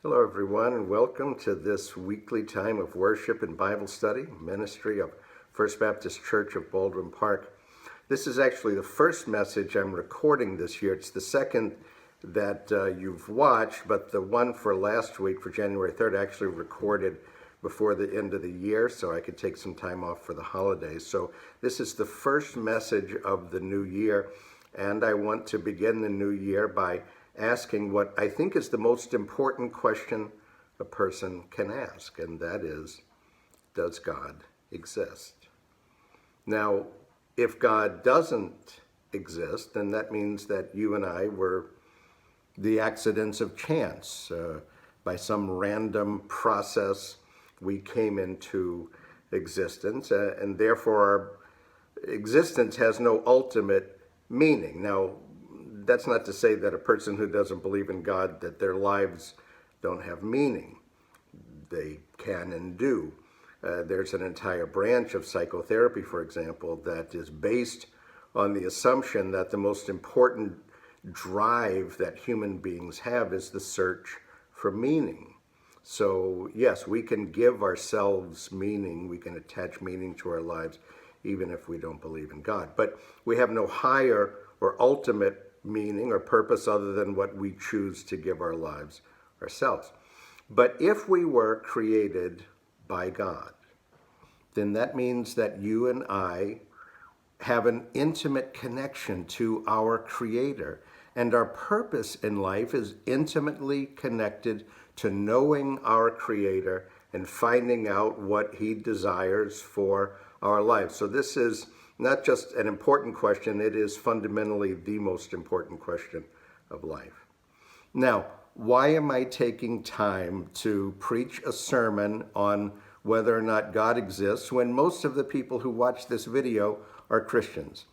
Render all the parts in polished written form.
Hello, everyone, and welcome to this weekly time of worship and Bible study, ministry of First Baptist Church of Baldwin Park. This is actually the first message I'm recording this year. It's the second that you've watched, but the one for last week, for January 3rd, I actually recorded before the end of the year so I could take some time off for the holidays. So this is the first message of the new year, and I want to begin the new year by asking what I think is the most important question a person can ask, and that is, does God exist? Now, if God doesn't exist, then that means that you and I were the accidents of chance. By some random process, we came into existence, and therefore our existence has no ultimate meaning. Now, that's not to say that a person who doesn't believe in God, that their lives don't have meaning. They can and do. There's an entire branch of psychotherapy, for example, that is based on the assumption that the most important drive that human beings have is the search for meaning. So yes, we can give ourselves meaning, we can attach meaning to our lives, even if we don't believe in God. But we have no higher or ultimate meaning or purpose other than what we choose to give our lives ourselves. But if we were created by God, then that means that you and I have an intimate connection to our Creator, and our purpose in life is intimately connected to knowing our Creator and finding out what He desires for our lives. So this is not just an important question, it is fundamentally the most important question of life. Now, why am I taking time to preach a sermon on whether or not God exists when most of the people who watch this video are Christians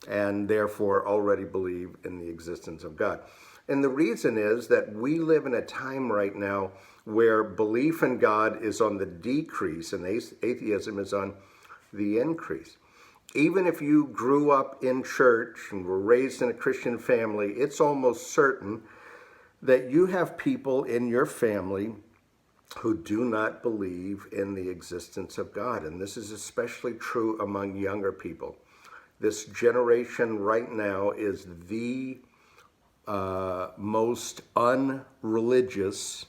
and therefore already believe in the existence of God? And the reason is that we live in a time right now where belief in God is on the decrease and atheism is on the increase. Even if you grew up in church and were raised in a Christian family, it's almost certain that you have people in your family who do not believe in the existence of God. And this is especially true among younger people. This generation right now is the most unreligious,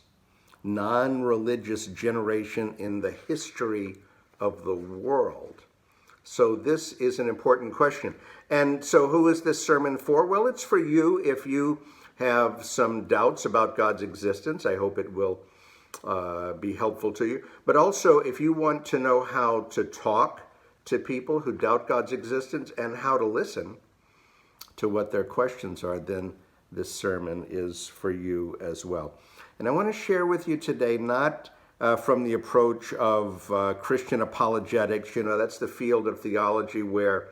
non-religious generation in the history of the world. So this is an important question. And so who is this sermon for? Well, it's for you if you have some doubts about God's existence. I hope it will be helpful to you. But also if you want to know how to talk to people who doubt God's existence and how to listen to what their questions are, then this sermon is for you as well. And I want to share with you today not from the approach of Christian apologetics. You know, that's the field of theology where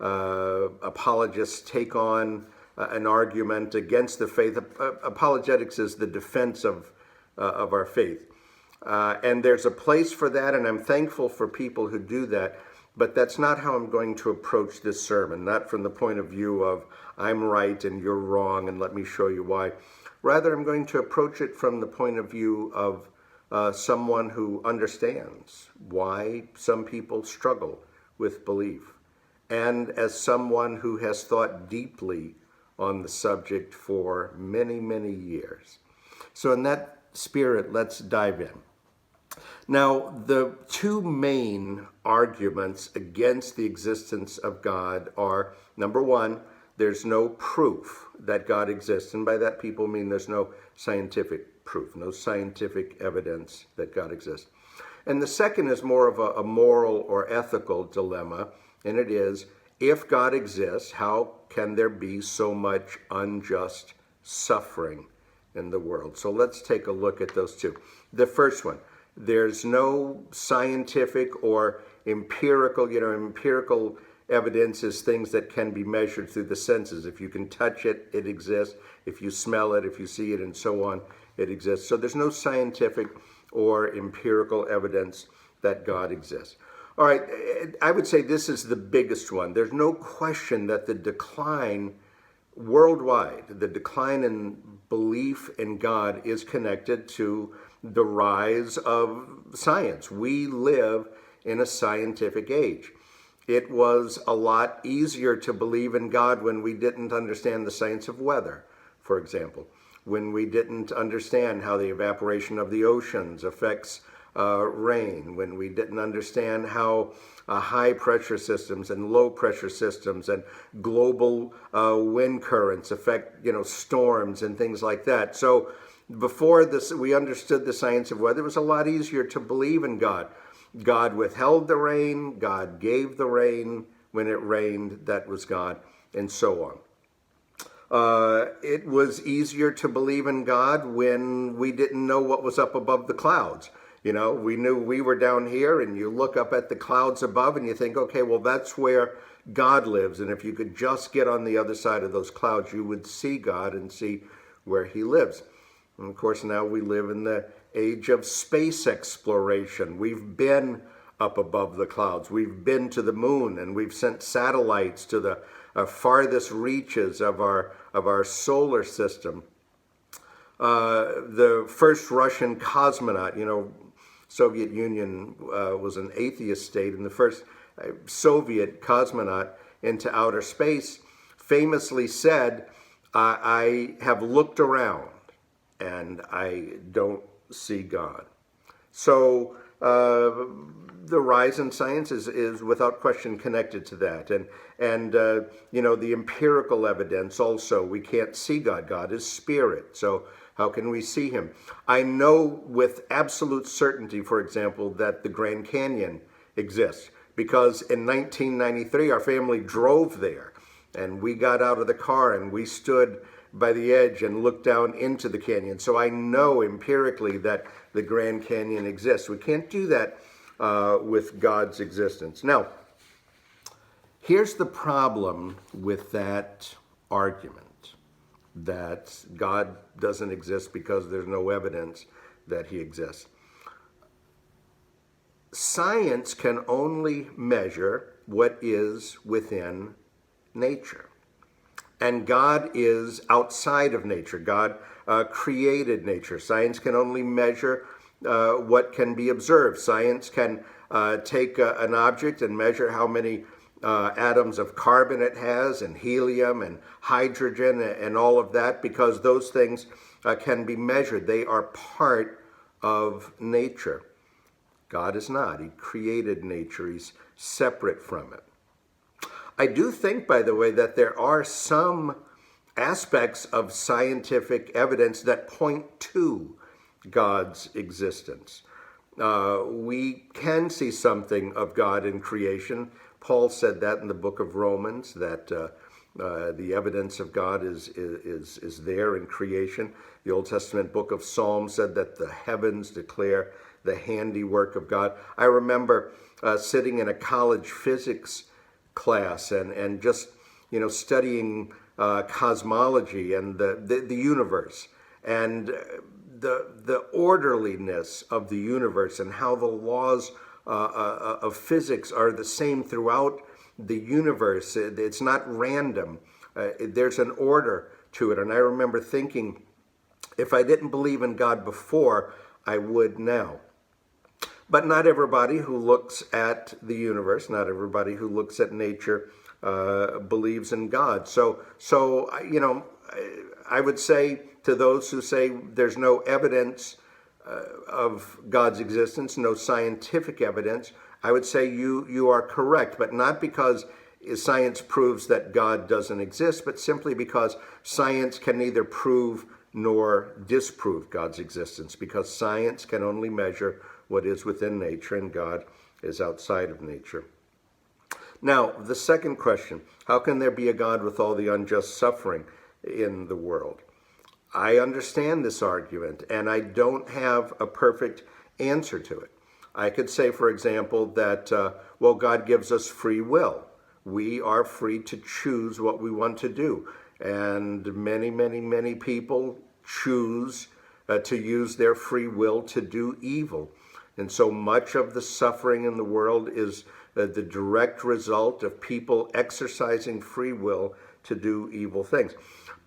apologists take on an argument against the faith. Apologetics is the defense of our faith. And there's a place for that, and I'm thankful for people who do that. But that's not how I'm going to approach this sermon, not from the point of view of I'm right and you're wrong and let me show you why. Rather, I'm going to approach it from the point of view of someone who understands why some people struggle with belief, and as someone who has thought deeply on the subject for many, many years. So in that spirit, let's dive in. Now, the two main arguments against the existence of God are, number one, there's no proof that God exists, and by that people mean there's no scientific proof, no scientific evidence that God exists. And the second is more of a moral or ethical dilemma, and it is, if God exists, how can there be so much unjust suffering in the world? So let's take a look at those two. The first one, there's no scientific or empirical, empirical evidence is things that can be measured through the senses. If you can touch it, it exists. If you smell it, if you see it, and so on, it exists. So there's no scientific or empirical evidence that God exists. All right, I would say this is the biggest one. There's no question that the decline worldwide, the decline in belief in God is connected to the rise of science. We live in a scientific age. It was a lot easier to believe in God when we didn't understand the science of weather, for example, when we didn't understand how the evaporation of the oceans affects rain, when we didn't understand how high pressure systems and low pressure systems and global wind currents affect, storms and things like that. So before this, we understood the science of weather. It was a lot easier to believe in God. God withheld the rain, God gave the rain. When it rained, that was God, and so on. It was easier to believe in God when we didn't know what was up above the clouds. We knew we were down here, and you look up at the clouds above and you think, okay, well, that's where God lives. And if you could just get on the other side of those clouds, you would see God and see where he lives. And of course, now we live in the age of space exploration. We've been up above the clouds. We've been to the moon, and we've sent satellites to the farthest reaches of our solar system. The first Russian cosmonaut, Soviet Union was an atheist state, and the first Soviet cosmonaut into outer space famously said, I have looked around and I don't see God. So the rise in science is without question connected to that. And the empirical evidence also, we can't see God. God is spirit. So how can we see him? I know with absolute certainty, for example, that the Grand Canyon exists because in 1993, our family drove there and we got out of the car and we stood by the edge and looked down into the canyon. So I know empirically that the Grand Canyon exists. We can't do that with God's existence. Now, here's the problem with that argument, that God doesn't exist because there's no evidence that he exists. Science can only measure what is within nature. And God is outside of nature. God created nature. Science can only measure what can be observed. Science can take an object and measure how many atoms of carbon it has, and helium and hydrogen and all of that, because those things can be measured. They are part of nature. God is not. He created nature. He's separate from it. I do think, by the way, that there are some aspects of scientific evidence that point to God's existence. We can see something of God in creation. Paul said that in the book of Romans, that the evidence of God is there in creation. The Old Testament book of Psalms said that the heavens declare the handiwork of God. I remember sitting in a college physics class and just studying cosmology and the universe and the orderliness of the universe and how the laws of physics are the same throughout the universe. It's not random. There's an order to it. And I remember thinking, if I didn't believe in God before, I would now. But not everybody who looks at the universe, not everybody who looks at nature believes in God. So I would say to those who say there's no evidence of God's existence, no scientific evidence, I would say you are correct, but not because science proves that God doesn't exist, but simply because science can neither prove nor disprove God's existence, because science can only measure what is within nature, and God is outside of nature. Now, the second question, how can there be a God with all the unjust suffering in the world? I understand this argument, and I don't have a perfect answer to it. I could say, for example, that, God gives us free will. We are free to choose what we want to do. And many, many, many people choose to use their free will to do evil. And so much of the suffering in the world is the direct result of people exercising free will to do evil things.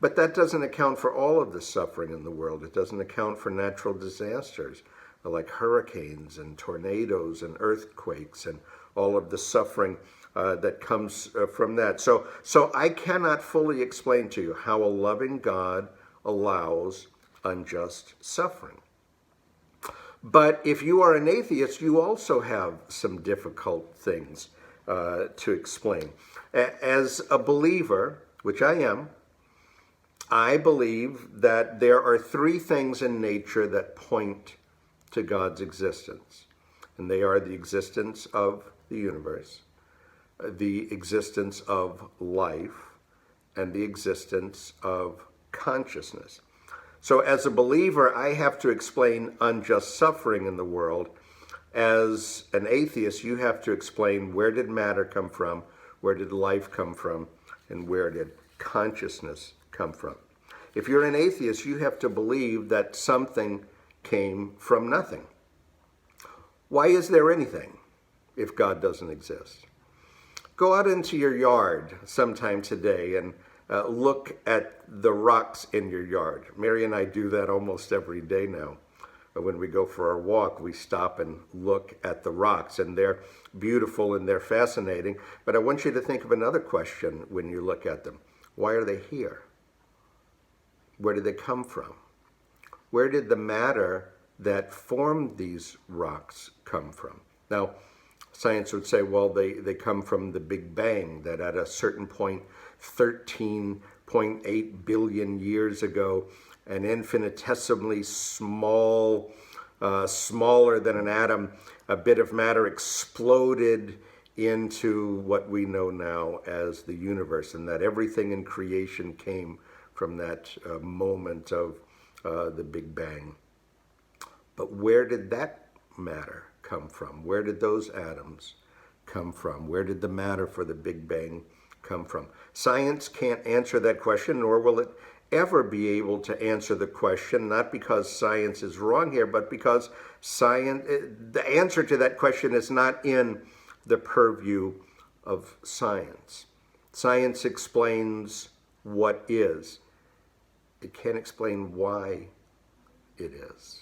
But that doesn't account for all of the suffering in the world. It doesn't account for natural disasters like hurricanes and tornadoes and earthquakes and all of the suffering that comes from that. So I cannot fully explain to you how a loving God allows unjust suffering. But if you are an atheist, you also have some difficult things to explain. As a believer, which I am, I believe that there are three things in nature that point to God's existence. And they are the existence of the universe, the existence of life, and the existence of consciousness. So as a believer, I have to explain unjust suffering in the world. As an atheist, you have to explain, where did matter come from, where did life come from, and where did consciousness come from. If you're an atheist, you have to believe that something came from nothing. Why is there anything if God doesn't exist? Go out into your yard sometime today and look at the rocks in your yard. Mary and I do that almost every day now. When we go for our walk, we stop and look at the rocks, and they're beautiful and they're fascinating. But I want you to think of another question when you look at them. Why are they here? Where did they come from? Where did the matter that formed these rocks come from? Now, science would say, well, they come from the Big Bang, that at a certain point, 13.8 billion years ago, an infinitesimally small, smaller than an atom, a bit of matter exploded into what we know now as the universe, and that everything in creation came from that moment of the Big Bang. But where did that matter come from? Where did those atoms come from? Where did the matter for the Big Bang come from? Science can't answer that question, nor will it ever be able to answer the question, not because science is wrong here, but because the answer to that question is not in the purview of science. Science explains what is. It can't explain why it is.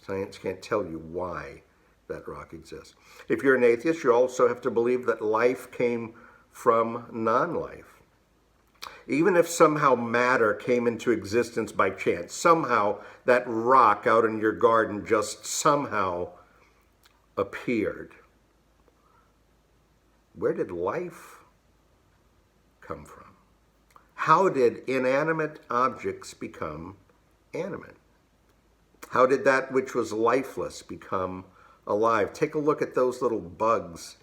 Science can't tell you why that rock exists. If you're an atheist, you also have to believe that life came from non-life. Even if somehow matter came into existence by chance, somehow that rock out in your garden just somehow appeared, where did life come from? How did inanimate objects become animate? How did that which was lifeless become alive? Take a look at those little bugs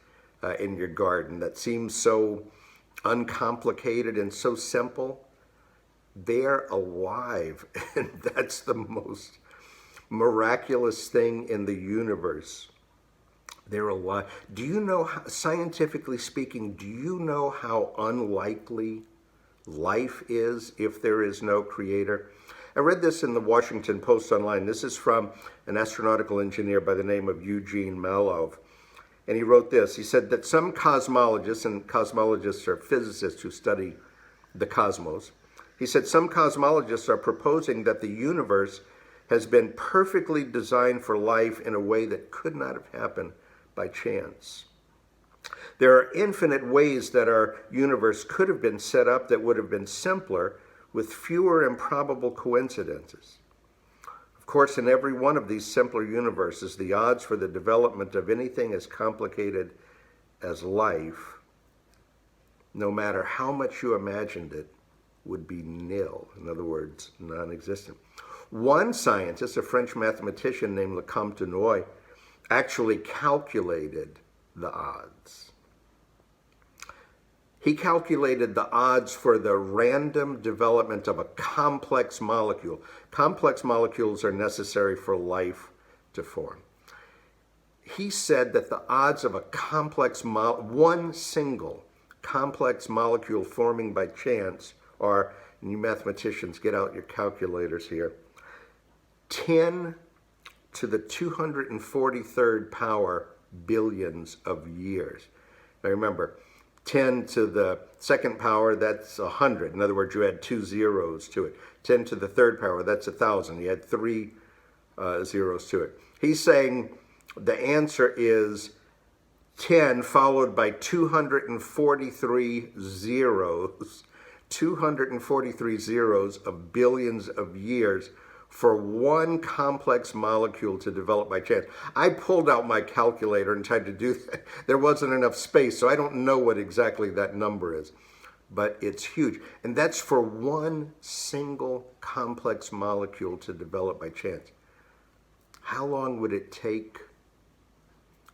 in your garden that seem so uncomplicated and so simple. They're alive, and that's the most miraculous thing in the universe. They're alive. Do you know, scientifically speaking, do you know how unlikely life is if there is no creator? I read this in the Washington Post online. This is from an astronautical engineer by the name of Eugene Malov. And he wrote this. He said that some cosmologists, and cosmologists are physicists who study the cosmos, he said some cosmologists are proposing that the universe has been perfectly designed for life in a way that could not have happened by chance. There are infinite ways that our universe could have been set up that would have been simpler with fewer improbable coincidences. Of course, in every one of these simpler universes, the odds for the development of anything as complicated as life, no matter how much you imagined it, would be nil. In other words, non-existent. One scientist, a French mathematician named Lecomte de Noy, actually calculated the odds. He calculated the odds for the random development of a complex molecule. Complex molecules are necessary for life to form. He said that the odds of a one single complex molecule forming by chance are, and you mathematicians get out your calculators here, 10 to the 243rd power billions of years. Now remember, 10 to the second power, that's 100. In other words, you add 2 zeros to it. 10 to the third power, that's 1,000. You add 3 zeros to it. He's saying the answer is 10 followed by 243 zeros, 243 zeros of billions of years for one complex molecule to develop by chance. I pulled out my calculator and tried to do that. There wasn't enough space, so I don't know what exactly that number is, but it's huge. And that's for one single complex molecule to develop by chance. How long would it take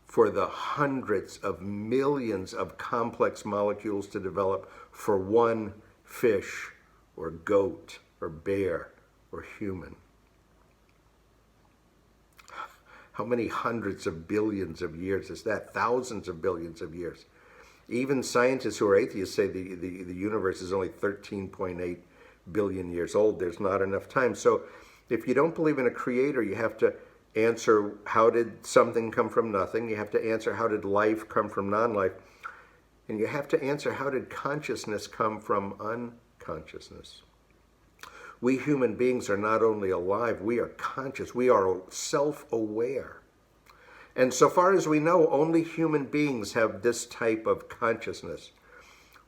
for the hundreds of millions of complex molecules to develop for one fish or goat or bear or human? How many hundreds of billions of years is that? Thousands of billions of years. Even scientists who are atheists say the universe is only 13.8 billion years old. There's not enough time. So if you don't believe in a creator, you have to answer, how did something come from nothing? You have to answer, how did life come from non-life? And you have to answer, how did consciousness come from unconsciousness? We human beings are not only alive, we are conscious. We are self-aware. And so far as we know, only human beings have this type of consciousness.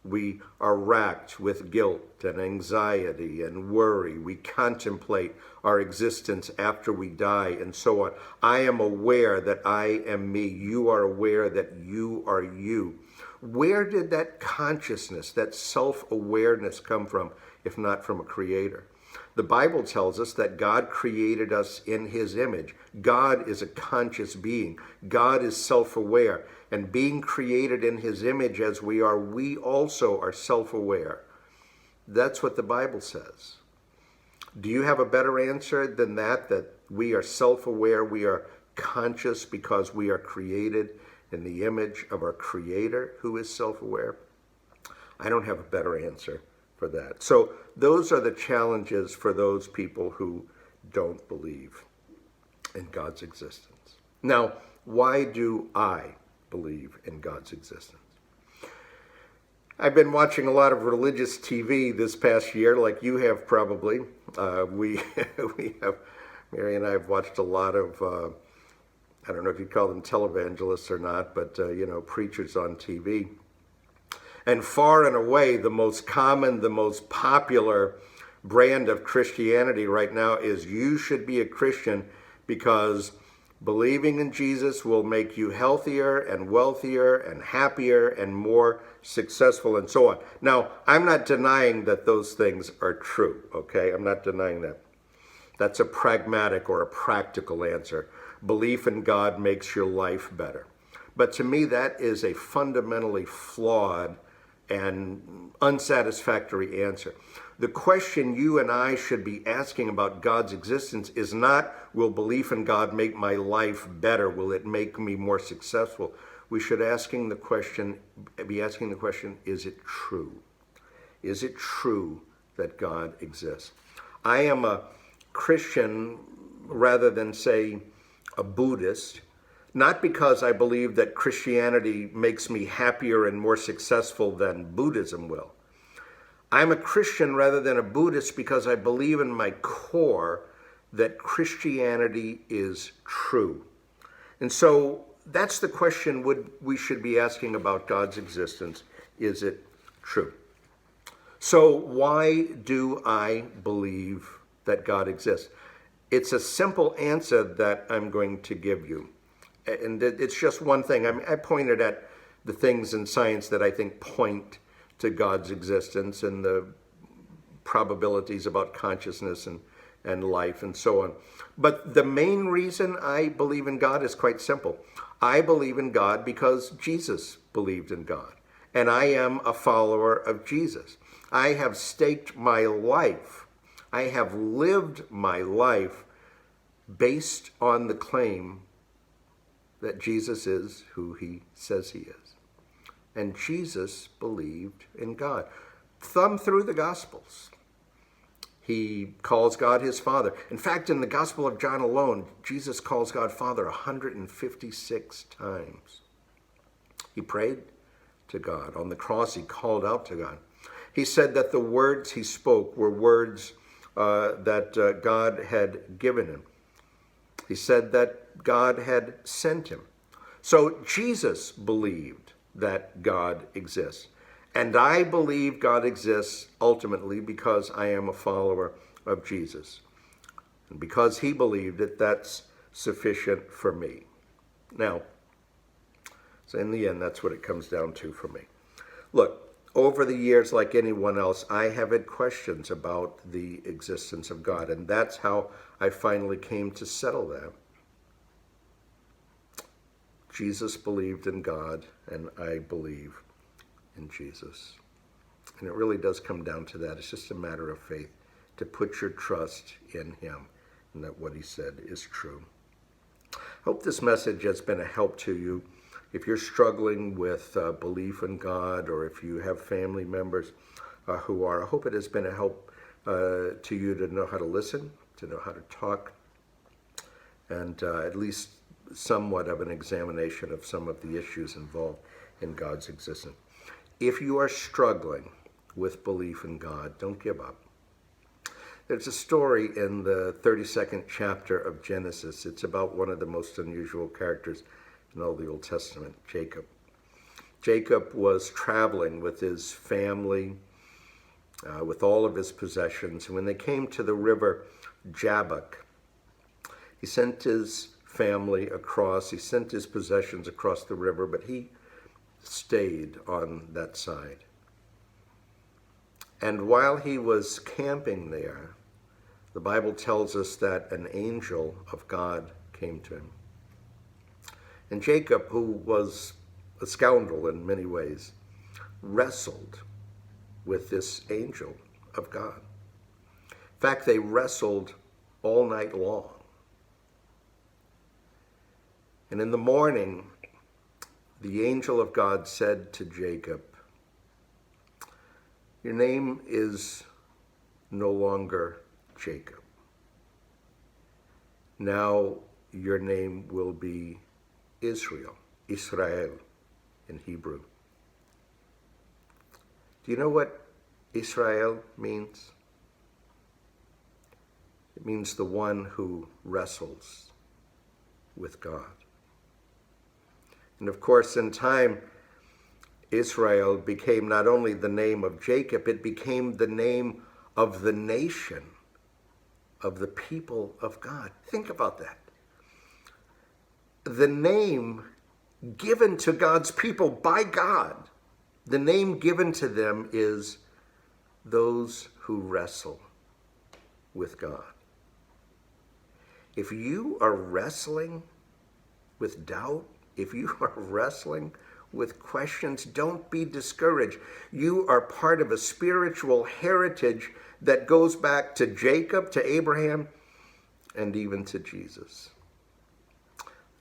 We are racked with guilt and anxiety and worry. We contemplate our existence after we die and so on. I am aware that I am me. You are aware that you are you. Where did that consciousness, that self-awareness come from, if not from a creator? The Bible tells us that God created us in his image. God is a conscious being. God is self-aware. And being created in his image as we are, we also are self-aware. That's what the Bible says. Do you have a better answer than that we are self-aware, we are conscious because we are created in the image of our Creator who is self-aware? I don't have a better answer for that. So those are the challenges for those people who don't believe in God's existence. Now, why do I believe in God's existence? I've been watching a lot of religious TV this past year, like you have probably. We have, Mary and I have watched a lot of, I don't know if you'd call them televangelists or not, but, preachers on TV. And far and away, the most common, the most popular brand of Christianity right now is you should be a Christian because believing in Jesus will make you healthier and wealthier and happier and more successful and so on. Now, I'm not denying that those things are true, okay? I'm not denying that. That's a pragmatic or a practical answer. Belief in God makes your life better. But to me, that is a fundamentally flawed and unsatisfactory answer. The question you and I should be asking about God's existence is not, will belief in God make my life better? Will it make me more successful? We should be asking the question, is it true? Is it true that God exists? I am a Christian rather than, say, a Buddhist, not because I believe that Christianity makes me happier and more successful than Buddhism will. I'm a Christian rather than a Buddhist because I believe in my core that Christianity is true. And so that's the question we should be asking about God's existence. Is it true? So why do I believe that God exists? It's a simple answer that I'm going to give you. And it's just one thing. I pointed at the things in science that I think point to God's existence and the probabilities about consciousness and life and so on. But the main reason I believe in God is quite simple. I believe in God because Jesus believed in God. And I am a follower of Jesus. I have staked my life. I have lived my life based on the claim that Jesus is who he says he is. And Jesus believed in God. Thumb through the Gospels. He calls God his Father. In fact, in the Gospel of John alone, Jesus calls God Father 156 times. He prayed to God. On the cross, he called out to God. He said that the words he spoke were words that God had given him. He said that God had sent him. So Jesus believed that God exists. And I believe God exists ultimately because I am a follower of Jesus. And because he believed it, that's sufficient for me. Now, so in the end, that's what it comes down to for me. Look, over the years, like anyone else, I have had questions about the existence of God, and that's how I finally came to settle that. Jesus believed in God, and I believe in Jesus. And it really does come down to that. It's just a matter of faith, to put your trust in him, and that what he said is true. I hope this message has been a help to you. If you're struggling with belief in God, or if you have family members who are, I hope it has been a help to you to know how to listen, to know how to talk, and at least somewhat of an examination of some of the issues involved in God's existence. If you are struggling with belief in God, don't give up. There's a story in the 32nd chapter of Genesis. It's about one of the most unusual characters in all the Old Testament, Jacob. Jacob was traveling with his family, with all of his possessions. And when they came to the river Jabbok, he sent his family across, he sent his possessions across the river, but he stayed on that side. And while he was camping there, the Bible tells us that an angel of God came to him. And Jacob, who was a scoundrel in many ways, wrestled with this angel of God. In fact, they wrestled all night long. And in the morning, the angel of God said to Jacob, "Your name is no longer Jacob. Now your name will be Israel in Hebrew." Do you know what Israel means? It means the one who wrestles with God. And of course, in time, Israel became not only the name of Jacob, it became the name of the nation, of the people of God. Think about that. The name given to God's people by God, the name given to them is those who wrestle with God. If you are wrestling with doubt, if you are wrestling with questions, don't be discouraged. You are part of a spiritual heritage that goes back to Jacob, to Abraham, and even to Jesus.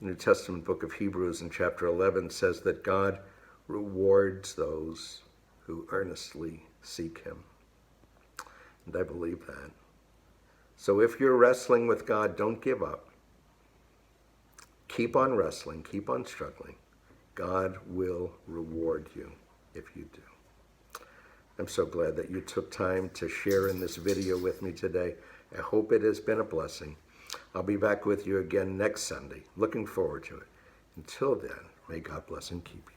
The New Testament book of Hebrews in chapter 11 says that God rewards those who earnestly seek him. And I believe that. So if you're wrestling with God, don't give up. Keep on wrestling, keep on struggling. God will reward you if you do. I'm so glad that you took time to share in this video with me today. I hope it has been a blessing. I'll be back with you again next Sunday. Looking forward to it. Until then, may God bless and keep you.